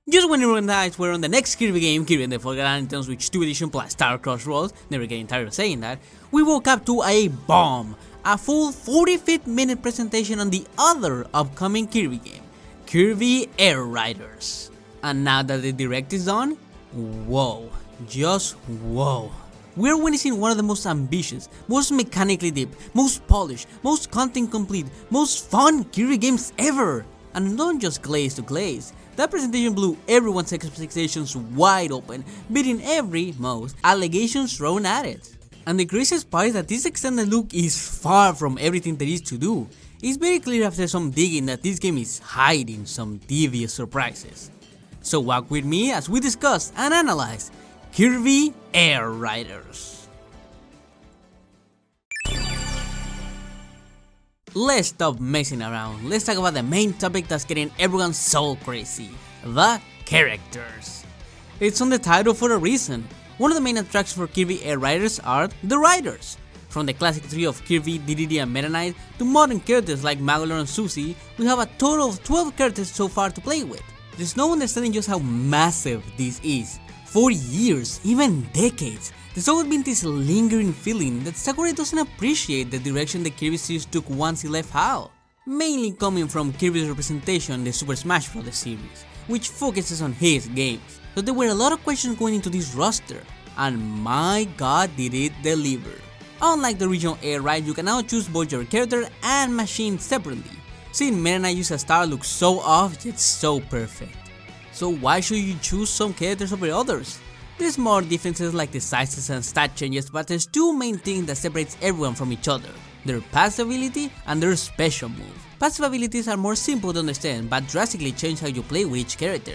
Just when everyone thought we're on the next Kirby game, Kirby and the Forgotten Tales Switch 2 Edition plus Star Crossroads, never getting tired of saying that, we woke up to a bomb, a full 45-minute presentation on the other upcoming Kirby game, Kirby Air Riders. And now that the direct is done, whoa, just whoa. We're witnessing one of the most ambitious, most mechanically deep, most polished, most content complete, most fun Kirby games ever! And not just glaze to glaze. That presentation blew everyone's expectations wide open, beating most allegations thrown at it. And the craziest part is that this extended look is far from everything there is to do. It's very clear after some digging that this game is hiding some devious surprises. So walk with me as we discuss and analyze Kirby Air Riders. Let's stop messing around, let's talk about the main topic that's getting everyone so crazy, the characters. It's on the title for a reason. One of the main attractions for Kirby Air Riders are the riders. From the classic trio of Kirby, DDD and Meta Knight to modern characters like Magolor and Susie, we have a total of 12 characters so far to play with. There's no understanding just how massive this is. For years, even decades, there's always been this lingering feeling that Sakurai doesn't appreciate the direction the Kirby series took once he left HAL. Mainly coming from Kirby's representation in the Super Smash Bros. Series, which focuses on his games. So there were a lot of questions going into this roster, and my god did it deliver. Unlike the original Air Ride, you can now choose both your character and machine separately. Seeing Meta Knight use a star looks so off yet so perfect. So why should you choose some characters over others? There's more differences like the sizes and stat changes, but there's two main things that separates everyone from each other: their passive ability and their special move. Passive abilities are more simple to understand but drastically change how you play with each character.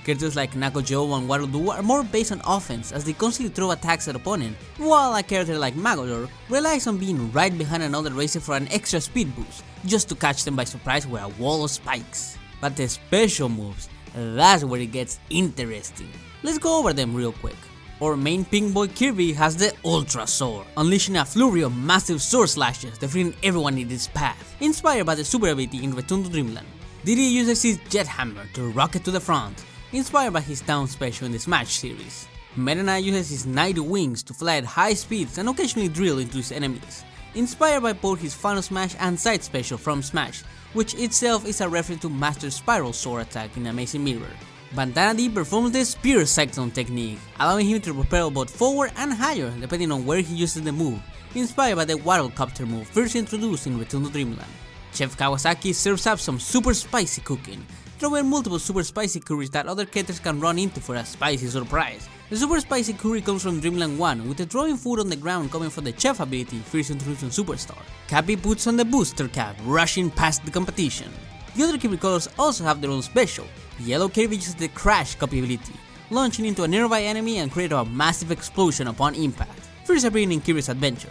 Characters like Knuckle Joe and Waddle Doo are more based on offense as they constantly throw attacks at opponent, while a character like Magolor relies on being right behind another racer for an extra speed boost, just to catch them by surprise with a wall of spikes. But the special moves, that's where it gets interesting. Let's go over them real quick. Our main pink boy Kirby has the Ultra Sword, unleashing a flurry of massive sword slashes, defeating everyone in its path, inspired by the super ability in Return to Dreamland. Diddy uses his Jet Hammer to rocket to the front, inspired by his down special in the Smash series. Meta Knight uses his Night Wings to fly at high speeds and occasionally drill into his enemies, inspired by both his Final Smash and Side Special from Smash, which itself is a reference to Master Spiral sword attack in Amazing Mirror. Bandana D performs the Spear Cyclone technique, allowing him to propel both forward and higher depending on where he uses the move, inspired by the Waddlecopter move first introduced in Return to Dreamland. Chef Kawasaki serves up some super spicy cooking, throwing multiple super spicy curries that other characters can run into for a spicy surprise. The super spicy curry comes from Dreamland 1, with the throwing food on the ground coming from the chef ability first introduced in Superstar. Cappy puts on the booster cap, rushing past the competition. The other Kirby colors also have their own special. Yellow Kirby uses the Crash copy ability, launching into a nearby enemy and creating a massive explosion upon impact, first appearing in Kirby's Adventure.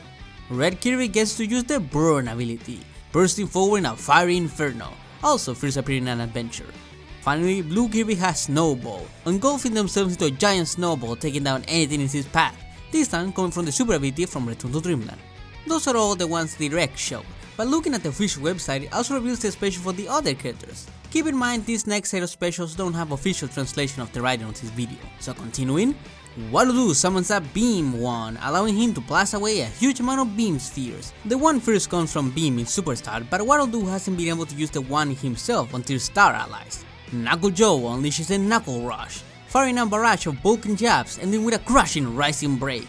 Red Kirby gets to use the Burn ability, bursting forward in a fiery inferno, also first appearing in an Adventure. Finally, Blue Kirby has Snowball, engulfing themselves into a giant snowball taking down anything in his path, this time coming from the super ability from Return to Dreamland. Those are all the ones the direct show, but looking at the official website it also reveals the special for the other characters. Keep in mind these next set of specials don't have official translation of the writing on this video. So continuing, Waddle Doo summons a Beam Wand, allowing him to blast away a huge amount of beam spheres. The wand first comes from Beam in Superstar, but Waddle Doo hasn't been able to use the wand himself until Star Allies. Knuckle Joe unleashes a Knuckle Rush, firing a barrage of Vulcan jabs ending with a crushing Rising Break.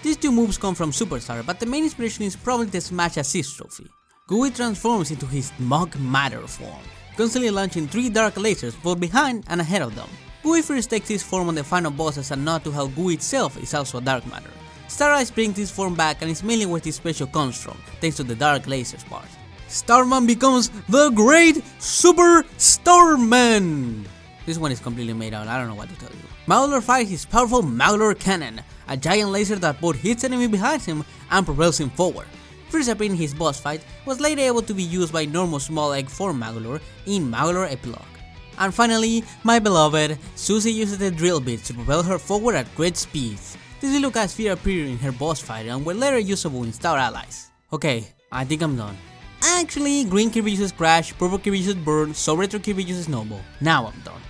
These two moves come from Superstar, but the main inspiration is probably the Smash Assist trophy. Gooey transforms into his Mug Matter form, constantly launching 3 dark lasers both behind and ahead of them. Gooey first takes his form on the final boss as a nod to how Gooey itself is also a dark matter. Star Eyes brings this form back and is mainly where this special comes from, thanks to the dark lasers part. Starman becomes the Great Super Starman! This one is completely made out, I don't know what to tell you. Magolor fires his powerful Magolor Cannon, a giant laser that both hits enemy behind him and propels him forward. First appearing in his boss fight, was later able to be used by normal small egg form Magolor in Magolor Epilogue. And finally, my beloved, Susie uses the drill bits to propel her forward at great speeds. These little guys fear appearing in her boss fight and were later usable in Star Allies. Okay, I think I'm done. Actually, Green Kirby uses Crash, Purple Kirby uses Burn, so Retro Kirby uses Snowball. Now I'm done.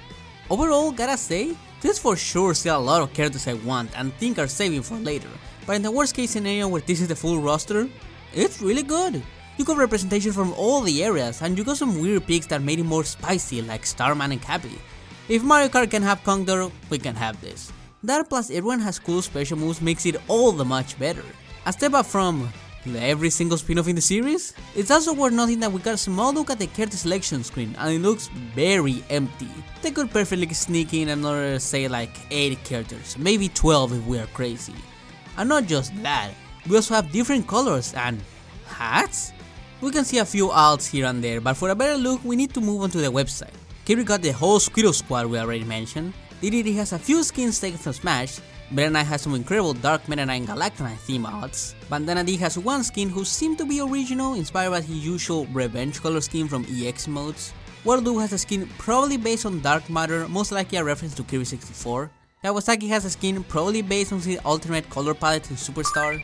Overall, gotta say, this for sure still a lot of characters I want and think are saving for later, but in the worst case scenario where this is the full roster, it's really good. You got representation from all the areas and you got some weird picks that made it more spicy like Starman and Cappy. If Mario Kart can have Condor, we can have this. That plus everyone has cool special moves makes it all the much better. A step up from every single spin-off in the series, it's also worth noting that we got a small look at the character selection screen and it looks very empty. They could perfectly sneak in another say like 8 characters, maybe 12 if we are crazy. And not just that, we also have different colors and hats? We can see a few alts here and there, but for a better look we need to move on to the website. Kirby got the whole Squirtle squad we already mentioned, DDD has a few skins taken from Smash, Meta Knight has some incredible Dark Meta Knight and Galactonite theme alts, Bandana D has one skin who seemed to be original, inspired by his usual revenge color scheme from EX modes. Waddle has a skin probably based on Dark Matter, most likely a reference to Kirby 64. Kawasaki has a skin probably based on his alternate color palette in Superstar.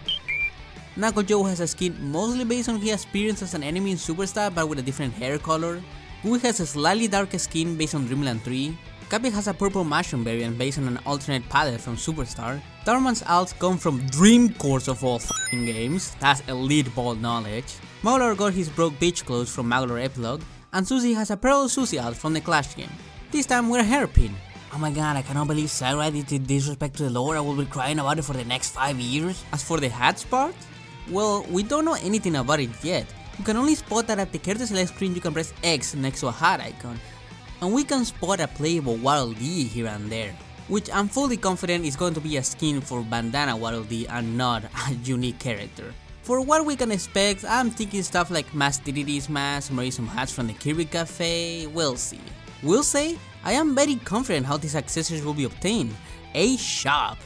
Nako Joe has a skin mostly based on his experience as an enemy in Superstar but with a different hair color. Gui has a slightly darker skin based on Dreamland 3. Cappy has a purple mushroom variant based on an alternate palette from Superstar. Darman's alts come from Dream Course of all f***ing games, that's elite ball knowledge. Mauler got his broke beach clothes from Mauler Epilogue, and Susie has a Pearl Susie alt from the Clash game. This time with a hairpin. Oh my god, I cannot believe Sakurai did disrespect to the lore, I will be crying about it for the next 5 years. As for the hats part, well, we don't know anything about it yet. You can only spot that at the character select screen you can press X next to a hat icon. And we can spot a playable Waddle Dee here and there, which I'm fully confident is going to be a skin for Bandana Waddle Dee and not a unique character. For what we can expect, I'm thinking stuff like Mass DDD's mask, maybe some hats from the Kirby Cafe, we'll see. Will say, I am very confident how these accessories will be obtained. A shop.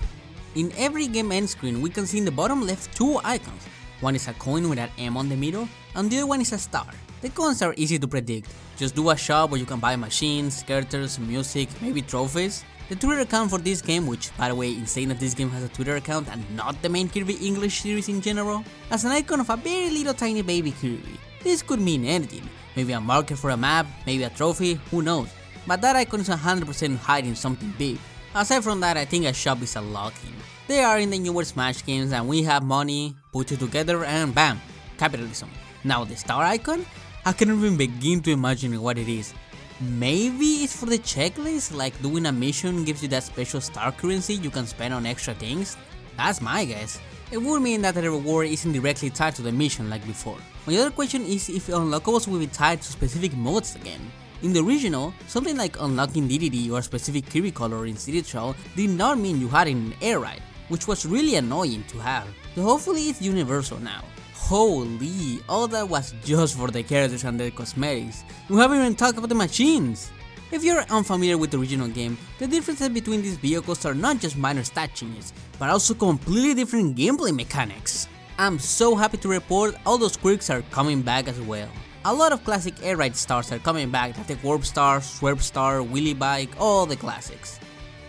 In every game end screen we can see in the bottom left 2 icons. One is a coin with an M on the middle, and the other one is a star. The coins are easy to predict. Just do a shop where you can buy machines, characters, music, maybe trophies. The Twitter account for this game, which by the way insane that this game has a Twitter account and not the main Kirby English series in general, has an icon of a very little tiny baby Kirby. This could mean anything, maybe a marker for a map, maybe a trophy, who knows. But that icon is 100% hiding something big. Aside from that, I think a shop is a lock-in. They are in the newer Smash games and we have money, put it together and bam, capitalism. Now the star icon? I cannot even begin to imagine what it is. Maybe it's for the checklist, like doing a mission gives you that special star currency you can spend on extra things? That's my guess. It would mean that the reward isn't directly tied to the mission like before. My other question is if unlockables will be tied to specific modes again. In the original, something like unlocking DDD or a specific Kirby color in City Trial did not mean you had it in Air Ride, which was really annoying to have. So hopefully it's universal now. Holy, all that was just for the characters and their cosmetics. We haven't even talked about the machines. If you're unfamiliar with the original game, the differences between these vehicles are not just minor stat changes, but also completely different gameplay mechanics. I'm so happy to report all those quirks are coming back as well. A lot of classic air ride stars are coming back, like the Warp Star, Swerve Star, Wheelie Bike, all the classics.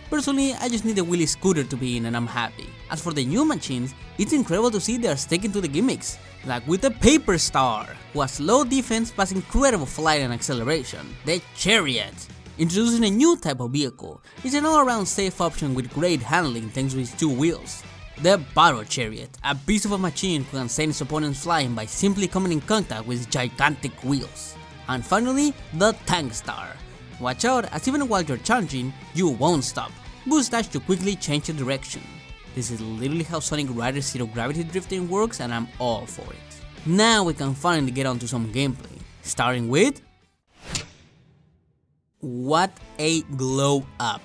Personally, I just need the Wheelie Scooter to be in and I'm happy. As for the new machines, it's incredible to see they are sticking to the gimmicks, like with the Paper Star, who has low defense but incredible flight and acceleration, the Chariot. Introducing a new type of vehicle, it's an all-around safe option with great handling thanks to its 2 wheels. The Battle Chariot, a beast of a machine who can send its opponents flying by simply coming in contact with its gigantic wheels. And finally, the Tank Star. Watch out, as even while you're charging, you won't stop. Boost dash to quickly change the direction. This is literally how Sonic Rider's Zero Gravity Drifting works and I'm all for it. Now we can finally get onto some gameplay, starting with... What a glow up!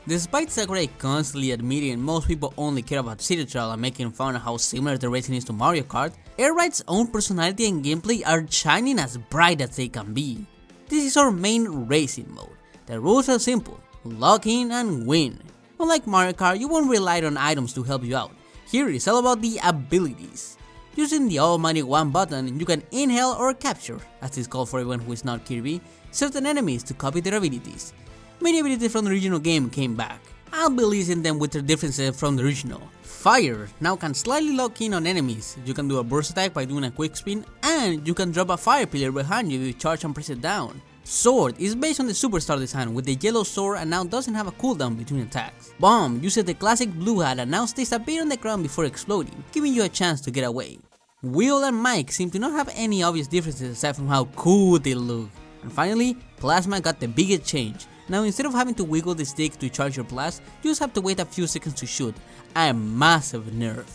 Despite Sakurai constantly admitting most people only care about City Trial and making fun of how similar the racing is to Mario Kart, Air Ride's own personality and gameplay are shining as bright as they can be. This is our main racing mode. The rules are simple, lock in and win. Unlike Mario Kart, you won't rely on items to help you out. Here it's all about the abilities. Using the almighty 1 button, you can inhale or capture, as is called for everyone who is not Kirby, certain enemies to copy their abilities. Many abilities from the original game came back. I'll be listing them with their differences from the original. Fire now can slightly lock in on enemies, you can do a burst attack by doing a quick spin, and you can drop a fire pillar behind you if you charge and press it down. Sword is based on the Superstar design with the yellow sword and now doesn't have a cooldown between attacks. Bomb uses the classic blue hat and now stays a bit on the ground before exploding, giving you a chance to get away. Wheel and Mike seem to not have any obvious differences aside from how cool they look. And finally, Plasma got the biggest change. Now instead of having to wiggle the stick to charge your blast, you just have to wait a few seconds to shoot, a massive nerf.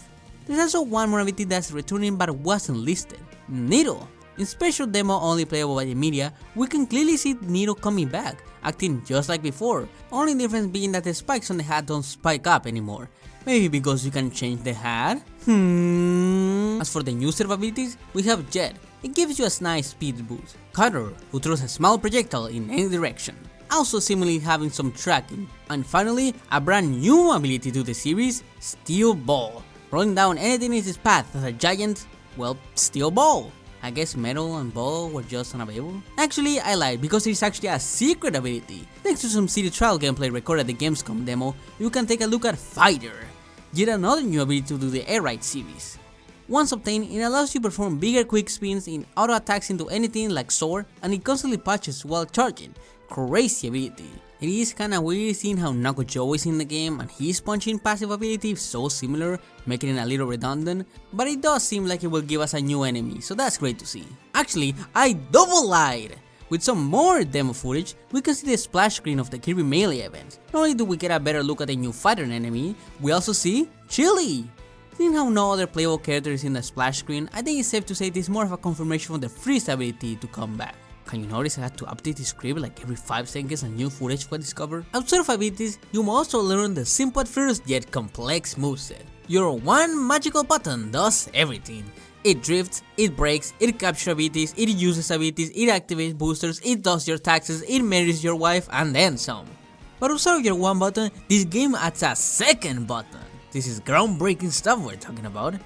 There's also one more ability that's returning but wasn't listed, Needle. In special demo only playable by the media, we can clearly see Needle coming back, acting just like before, only difference being that the spikes on the hat don't spike up anymore. Maybe because you can change the hat? As for the new set of abilities, we have Jet. It gives you a nice speed boost. Cutter, who throws a small projectile in any direction, also seemingly having some tracking. And finally, a brand new ability to the series, Steel Ball. Rolling down anything in its path as a giant, well, steel ball. I guess metal and ball were just unavailable. Actually, I lied because there is actually a secret ability. Thanks to some city trial gameplay recorded at the Gamescom demo, you can take a look at Fighter, yet another new ability to do the air ride series. Once obtained, it allows you to perform bigger quick spins in auto attacks into anything like sword, and it constantly patches while charging. Crazy ability. It is kinda weird seeing how Nako Joe is in the game and his punching passive ability is so similar, making it a little redundant, but it does seem like it will give us a new enemy, so that's great to see. Actually, I double lied! With some more demo footage, we can see the splash screen of the Kirby Melee event. Not only do we get a better look at the new fighter enemy, we also see Chili! Seeing how no other playable character is in the splash screen, I think it's safe to say this is more of a confirmation of the freeze ability to come back. Can you notice I had to update the script like every 5 seconds and new footage was discovered? Outside of abilities, you will also learn the simple at first yet complex moveset. Your one magical button does everything. It drifts, it breaks, it captures abilities, it uses abilities, it activates boosters, it does your taxes, it marries your wife, and then some. But outside of your one button, this game adds a second button. This is groundbreaking stuff we're talking about.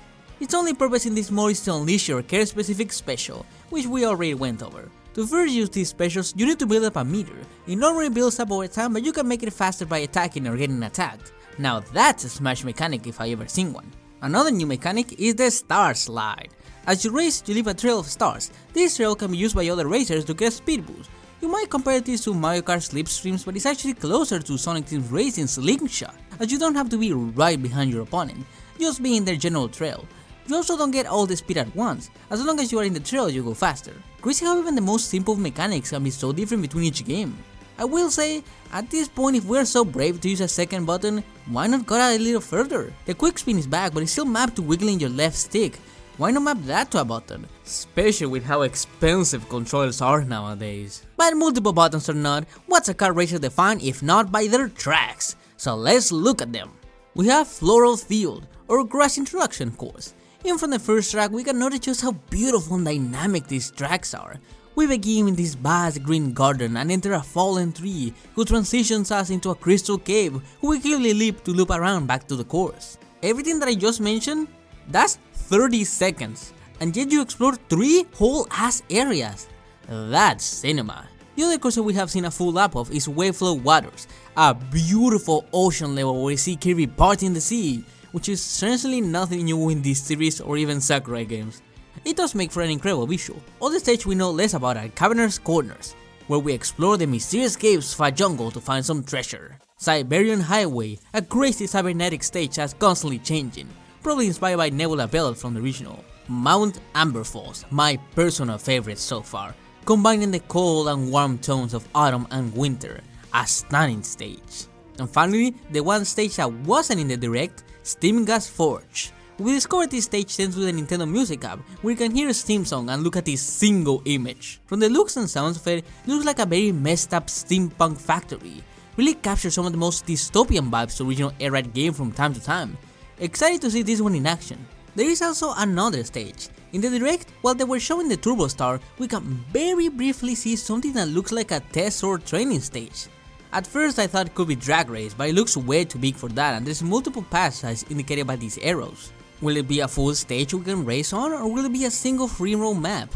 Its only purpose in this mode is to unleash your care specific special, which we already went over. To first use these specials, you need to build up a meter. It normally builds up over time, but you can make it faster by attacking or getting attacked. Now that's a smash mechanic if I ever seen one. Another new mechanic is the Star Slide. As you race, you leave a trail of stars. This trail can be used by other racers to get a speed boost. You might compare this to Mario Kart slipstreams, but it's actually closer to Sonic Team's Racing Slingshot, as you don't have to be right behind your opponent, just be in their general trail. You also don't get all the speed at once, as long as you are in the trail you go faster. Crazy how even the most simple mechanics can be so different between each game. I will say, at this point if we are so brave to use a second button, why not go a little further? The quick spin is back, but it's still mapped to wiggling your left stick. Why not map that to a button? Especially with how expensive controllers are nowadays. But multiple buttons or not, what's a car racer defined if not by their tracks? So let's look at them. We have Floral Field, or Grass Introduction course. Even from the first track, we can notice just how beautiful and dynamic these tracks are. We begin in this vast green garden and enter a fallen tree who transitions us into a crystal cave who we clearly leap to loop around back to the course. Everything that I just mentioned, that's 30 seconds, and yet you explore 3 whole ass areas. That's cinema. The other course that we have seen a full lap of is Waveflow Waters, a beautiful ocean level where we see Kirby partying the sea, which is essentially nothing new in this series or even Sakurai games. It does make for an incredible visual. On the stage we know less about are Cavernous Corners, where we explore the mysterious caves of a jungle to find some treasure. Siberian Highway, a crazy cybernetic stage that's constantly changing, probably inspired by Nebula Belt from the original. Mount Amber Falls, my personal favorite so far, combining the cold and warm tones of autumn and winter, a stunning stage. And finally, the one stage that wasn't in the direct, Steam Gas Forge. We discovered this stage thanks to the Nintendo Music app, where you can hear a Steam song and look at this single image. From the looks and sounds of it, it looks like a very messed up steampunk factory. Really captures some of the most dystopian vibes to the original air ride game from time to time. Excited to see this one in action. There is also another stage. In the direct, while they were showing the Turbo Star, we can very briefly see something that looks like a test or training stage. At first I thought it could be Drag Race, but it looks way too big for that and there's multiple paths as indicated by these arrows. Will it be a full stage we can race on, or will it be a single free roam map?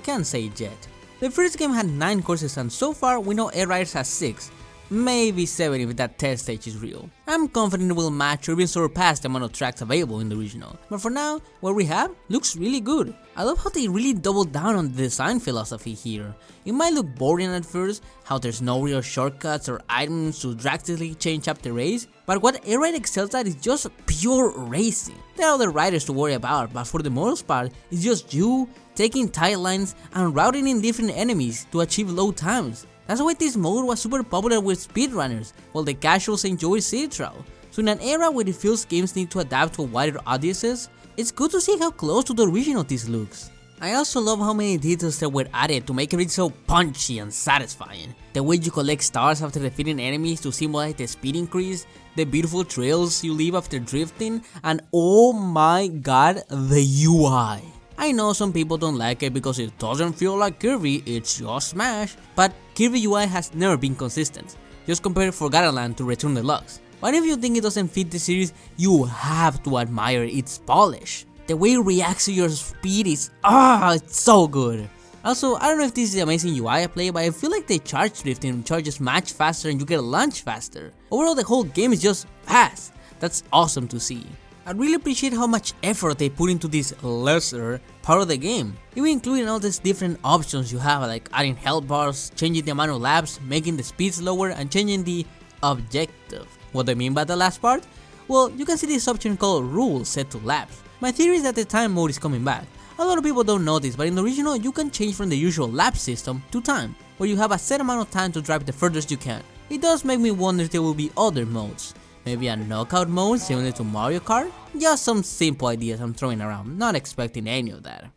Can't say it yet. The first game had 9 courses and so far we know Air Riders has 6. maybe 70 if that test stage is real. I'm confident it will match or even surpass the amount of tracks available in the original, but for now, what we have looks really good. I love how they really doubled down on the design philosophy here. It might look boring at first, how there's no real shortcuts or items to drastically change up the race, but what A-Ride excels at is just pure racing. There are other riders to worry about, but for the most part, it's just you taking tight lines and routing in different enemies to achieve low times. That's why this mode was super popular with speedrunners, while the casuals enjoy city travel. So in an era where it feels games need to adapt to wider audiences, it's good to see how close to the original this looks. I also love how many details that were added to make it so punchy and satisfying. The way you collect stars after defeating enemies to simulate the speed increase, the beautiful trails you leave after drifting, and oh my god, the UI. I know some people don't like it because it doesn't feel like Kirby, it's just Smash, but Kirby UI has never been consistent. Just compare Forgotten Land to Return Deluxe. But if you think it doesn't fit the series, you have to admire its polish. The way it reacts to your speed is it's so good. Also, I don't know if this is the amazing UI I play, but I feel like the charge drifting charges much faster and you get lunch faster. Overall, the whole game is just fast. That's awesome to see. I really appreciate how much effort they put into this lesser part of the game, even including all these different options you have, like adding health bars, changing the amount of laps, making the speed slower, and changing the objective. What do I mean by the last part? Well, you can see this option called rules set to laps. My theory is that the time mode is coming back. A lot of people don't know this, but in the original you can change from the usual lap system to time, where you have a set amount of time to drive the furthest you can. It does make me wonder if there will be other modes. Maybe a knockout mode similar to Mario Kart? Just some simple ideas I'm throwing around, not expecting any of that.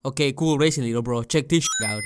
Okay, cool racing little bro, check this shit out.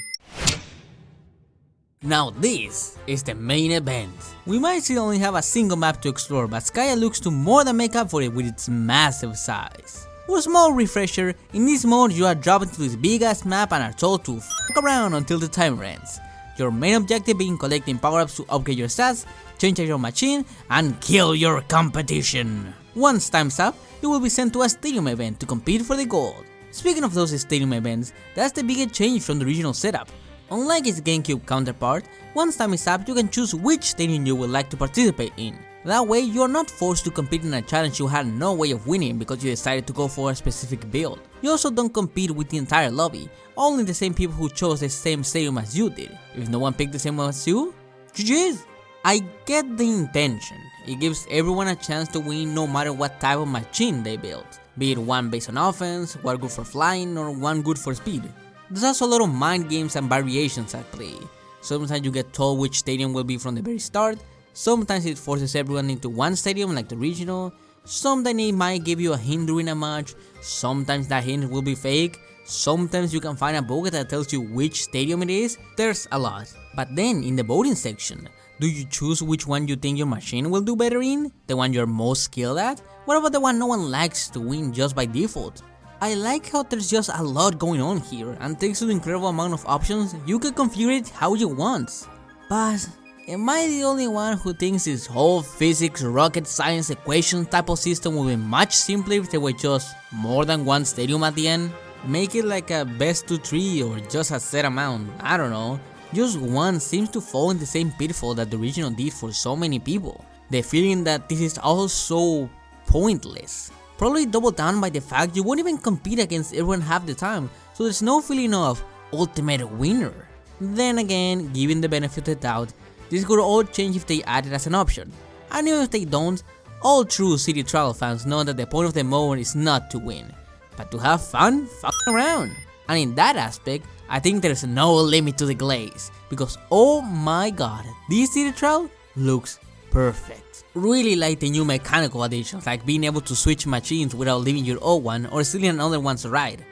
Now this is the main event. We might still only have a single map to explore, but Skya looks to more than make up for it with its massive size. For a small refresher, in this mode you are dropped into this big ass map and are told to fuck around until the timer ends. Your main objective being collecting power-ups to upgrade your stats, change your machine, and kill your competition. Once time's up, you will be sent to a stadium event to compete for the gold. Speaking of those stadium events, that's the biggest change from the original setup. Unlike its GameCube counterpart, once time is up you can choose which stadium you would like to participate in. That way you are not forced to compete in a challenge you had no way of winning because you decided to go for a specific build. You also don't compete with the entire lobby, only the same people who chose the same stadium as you did. If no one picked the same one as you, GG's. I get the intention. It gives everyone a chance to win no matter what type of machine they build, be it one based on offense, one good for flying, or one good for speed. There's also a lot of mind games and variations at play. Sometimes you get told which stadium will be from the very start, sometimes it forces everyone into one stadium like the original, sometimes it might give you a hint during a match, sometimes that hint will be fake, sometimes you can find a bug that tells you which stadium it is. There's a lot. But then in the voting section, do you choose which one you think your machine will do better in? The one you're most skilled at? What about the one no one likes to win just by default? I like how there's just a lot going on here, and thanks to the incredible amount of options, you can configure it how you want. But am I the only one who thinks this whole physics, rocket science equation type of system would be much simpler if there were just more than one stadium at the end? Make it like a best to 3 or just a set amount, I don't know. Just one seems to fall in the same pitfall that the original did for so many people. The feeling that this is all so pointless. Probably doubled down by the fact you won't even compete against everyone half the time, so there's no feeling of ultimate winner. Then again, given the benefit of the doubt, this could all change if they add it as an option. And even if they don't, all true city travel fans know that the point of the mode is not to win, but to have fun fucking around. And in that aspect, I think there's no limit to the glaze, because oh my god, this city travel looks perfect. Really like the new mechanical additions, like being able to switch machines without leaving your old one or stealing another one's ride.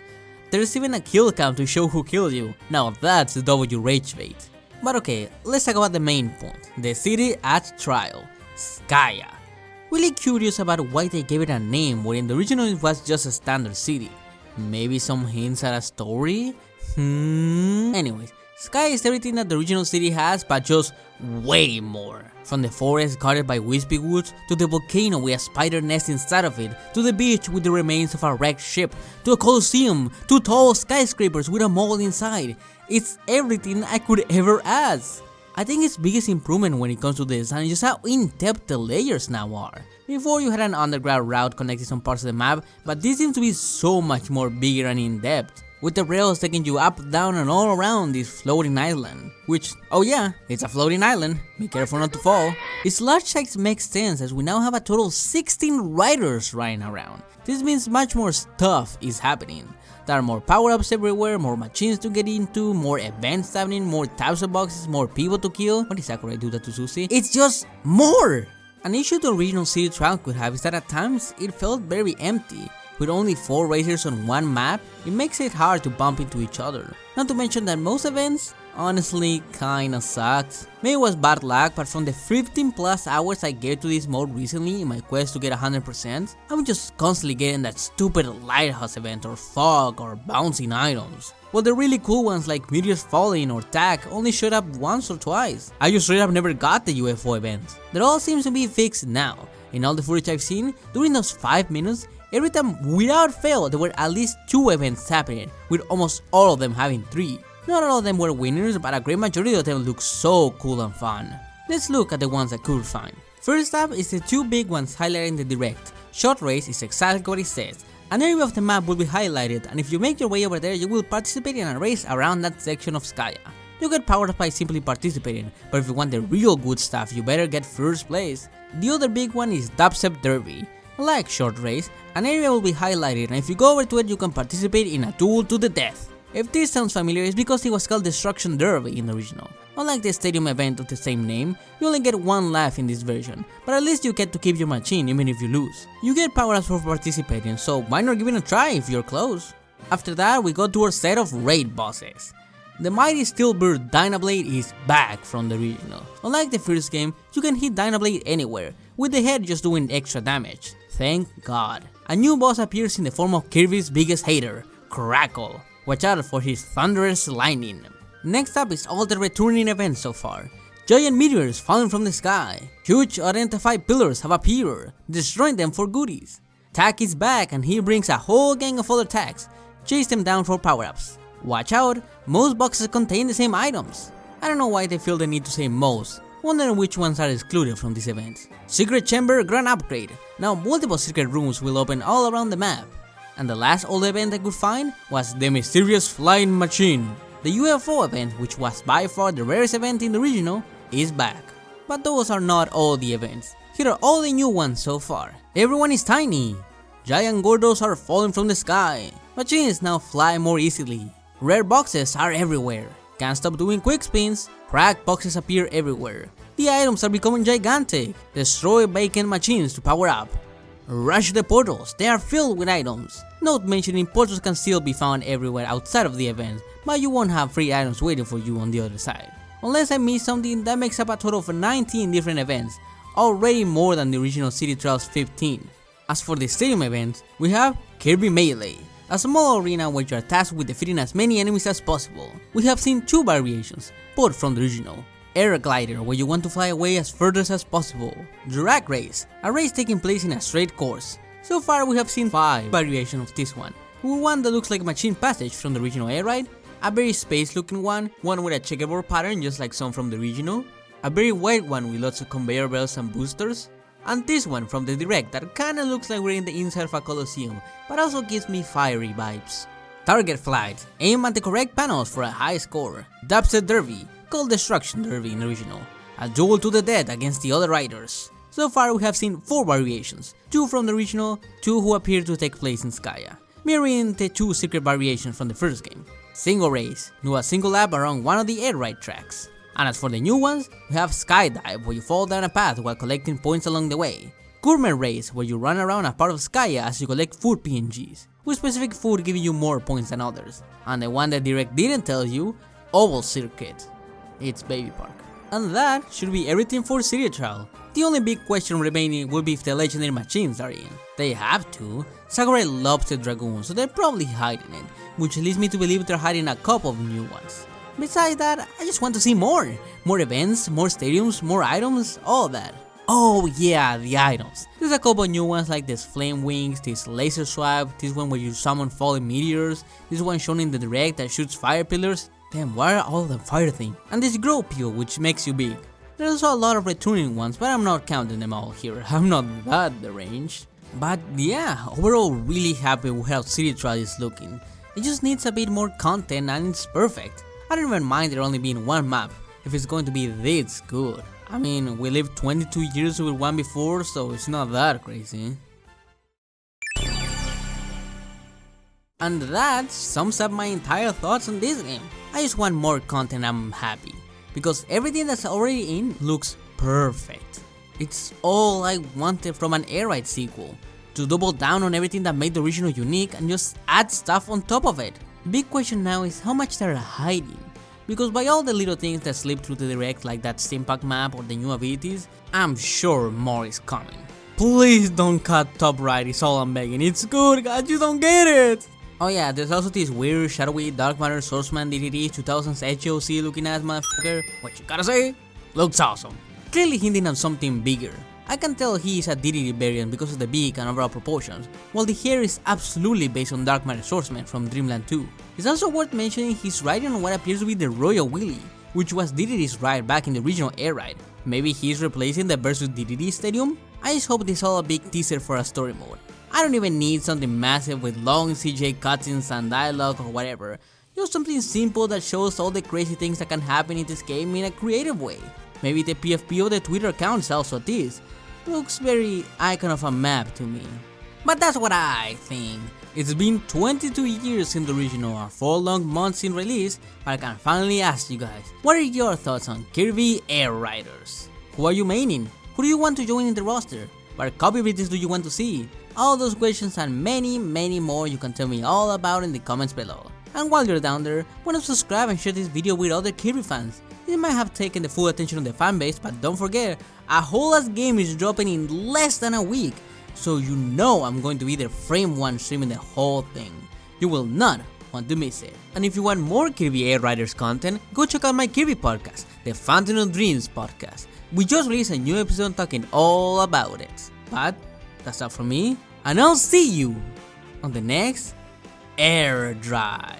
There's even a kill cam to show who killed you. Now that's the W rage bait. But okay, let's talk about the main point, the city at trial, Skya. Really curious about why they gave it a name when in the original it was just a standard city. Maybe some hints at a story? Anyways, Skya is everything that the original city has, but just way more. From the forest guarded by wispy woods, to the volcano with a spider nest inside of it, to the beach with the remains of a wrecked ship, to a coliseum, to tall skyscrapers with a mall inside. It's everything I could ever ask. I think its biggest improvement when it comes to the design is just how in-depth the layers now are. Before you had an underground route connecting some parts of the map, but this seems to be so much more bigger and in-depth, with the rails taking you up, down and all around this floating island. Which, oh yeah, it's a floating island, be careful not to fall. Its large size makes sense as we now have a total of 16 riders riding around. This means much more stuff is happening. There are more power-ups everywhere, more machines to get into, more events happening, more types of boxes, more people to kill. What is Sakurai do that to Susie? It's just more! An issue the original City Trial could have is that at times it felt very empty. With only 4 racers on one map, it makes it hard to bump into each other. Not to mention that most events honestly kinda sucked. Maybe it was bad luck, but from the 15 plus hours I gave to this mode recently in my quest to get 100%, I was just constantly getting that stupid lighthouse event or fog or bouncing items. While the really cool ones like meteors falling or tag only showed up once or twice. I just straight up never got the UFO event. That all seems to be fixed now. In all the footage I've seen, during those 5 minutes, every time without fail there were at least 2 events happening, with almost all of them having 3. Not all of them were winners, but a great majority of them look so cool and fun. Let's look at the ones I could find. First up is the 2 big ones highlighting the direct. Short race is exactly what it says. An area of the map will be highlighted, and if you make your way over there you will participate in a race around that section of Skya. You get powered up by simply participating, but if you want the real good stuff you better get first place. The other big one is Dubstep Derby. Like Short Race, an area will be highlighted, and if you go over to it you can participate in a duel to the death. If this sounds familiar, it's because it was called Destruction Derby in the original. Unlike the stadium event of the same name, you only get 1 life in this version, but at least you get to keep your machine even if you lose. You get power-ups for participating, so why not give it a try if you're close? After that, we go to our set of raid bosses. The mighty Steelbird Dynablade is back from the original. Unlike the first game, you can hit Dynablade anywhere, with the head just doing extra damage. Thank God. A new boss appears in the form of Kirby's biggest hater, Crackle. Watch out for his thunderous lightning. Next up is all the returning events so far. Giant meteors falling from the sky. Huge unidentified pillars have appeared, destroying them for goodies. Tak is back and he brings a whole gang of other Taks. Chase them down for power-ups. Watch out, most boxes contain the same items. I don't know why they feel the need to say most, wondering which ones are excluded from this event. Secret Chamber Grand Upgrade. Now multiple secret rooms will open all around the map. And the last old event I could find was the mysterious flying machine. The UFO event, which was by far the rarest event in the original, is back. But those are not all the events. Here are all the new ones so far. Everyone is tiny. Giant Gordos are falling from the sky. Machines now fly more easily. Rare boxes are everywhere. Can't stop doing quick spins. Cracked boxes appear everywhere. The items are becoming gigantic. Destroy vacant machines to power up. Rush the portals, they are filled with items. Note mentioning portals can still be found everywhere outside of the event, but you won't have free items waiting for you on the other side. Unless I missed something, that makes up a total of 19 different events, already more than the original City Trials 15. As for the stadium event, we have Kirby Melee, a small arena where you are tasked with defeating as many enemies as possible. We have seen 2 variations, both from the original. Air Glider, where you want to fly away as furthest as possible. Drag Race, a race taking place in a straight course. So far we have seen 5 variations of this one. One that looks like Machine Passage from the original Air Ride, a very space looking one with a checkerboard pattern just like some from the original, a very white one with lots of conveyor belts and boosters, and this one from the direct that kinda looks like we're in the inside of a Colosseum, but also gives me fiery vibes. Target Flight, aim at the correct panels for a high score. Dubstep Derby, called Destruction Derby in the original, a duel to the death against the other riders. So far we have seen 4 variations, 2 from the original, 2 who appear to take place in Skya, mirroring the 2 secret variations from the first game. Single Race, do a single lap around one of the air ride tracks. And as for the new ones, we have Skydive, where you fall down a path while collecting points along the way. Gourmet Race, where you run around a part of Skya as you collect food PNGs, with specific food giving you more points than others. And the one that Direct didn't tell you, Oval Circuit. It's Baby Park. And that should be everything for City Trial. The only big question remaining will be if the legendary machines are in. They have to. Sakurai loves the Dragoon, so they're probably hiding it, which leads me to believe they're hiding a couple of new ones. Besides that, I just want to see more. More events, more stadiums, more items, all that. Oh yeah, the items. There's a couple new ones like this Flame Wings, this Laser Swap, this one where you summon falling meteors, this one shown in the direct that shoots fire pillars. Damn, why are all of them fire thing? And this grow peel which makes you big. There's also a lot of returning ones, but I'm not counting them all here. I'm not that deranged. But yeah, overall really happy with how City Trial is looking. It just needs a bit more content and it's perfect. I don't even mind there only being one map if it's going to be this good. I mean, we lived 22 years with one before, so it's not that crazy. And that sums up my entire thoughts on this game. I just want more content and I'm happy. Because everything that's already in looks perfect. It's all I wanted from an Air Ride sequel. To double down on everything that made the original unique and just add stuff on top of it. Big question now is how much they're hiding. Because by all the little things that slip through the direct like that Steampunk map or the new abilities, I'm sure more is coming. Please don't cut top right, is all I'm begging. It's good guys, you don't get it! Oh yeah, there's also this weird, shadowy, dark matter swordsman DDD 2000s HOC looking ass motherfucker. What you gotta say? Looks awesome. Clearly hinting at something bigger. I can tell he is a DDD variant because of the beak and overall proportions, while the hair is absolutely based on Dark Matter Swordsman from Dreamland 2. It's also worth mentioning he's riding on what appears to be the Royal Willy, which was DDD's ride back in the original Air Ride. Maybe he's replacing the versus DDD stadium? I just hope this is all a big teaser for a story mode. I don't even need something massive with long CJ cutscenes and dialogue or whatever, just something simple that shows all the crazy things that can happen in this game in a creative way. Maybe the PFP of the Twitter account is also this. Looks very icon of a map to me. But that's what I think. It's been 22 years since the original and 4 long months since release, but I can finally ask you guys, what are your thoughts on Kirby Air Riders? Who are you maining? Who do you want to join in the roster? What capabilities do you want to see? All those questions and many more you can tell me all about in the comments below. And while you're down there, why not subscribe and share this video with other Kirby fans? It might have taken the full attention of the fanbase, but don't forget, a whole ass game is dropping in less than a week, so you know I'm going to be there frame one streaming the whole thing. You will not want to miss it. And if you want more Kirby Air Riders content, go check out my Kirby podcast, the Fountain of Dreams podcast. We just released a new episode talking all about it. But that's all from me, and I'll see you on the next Air Drive.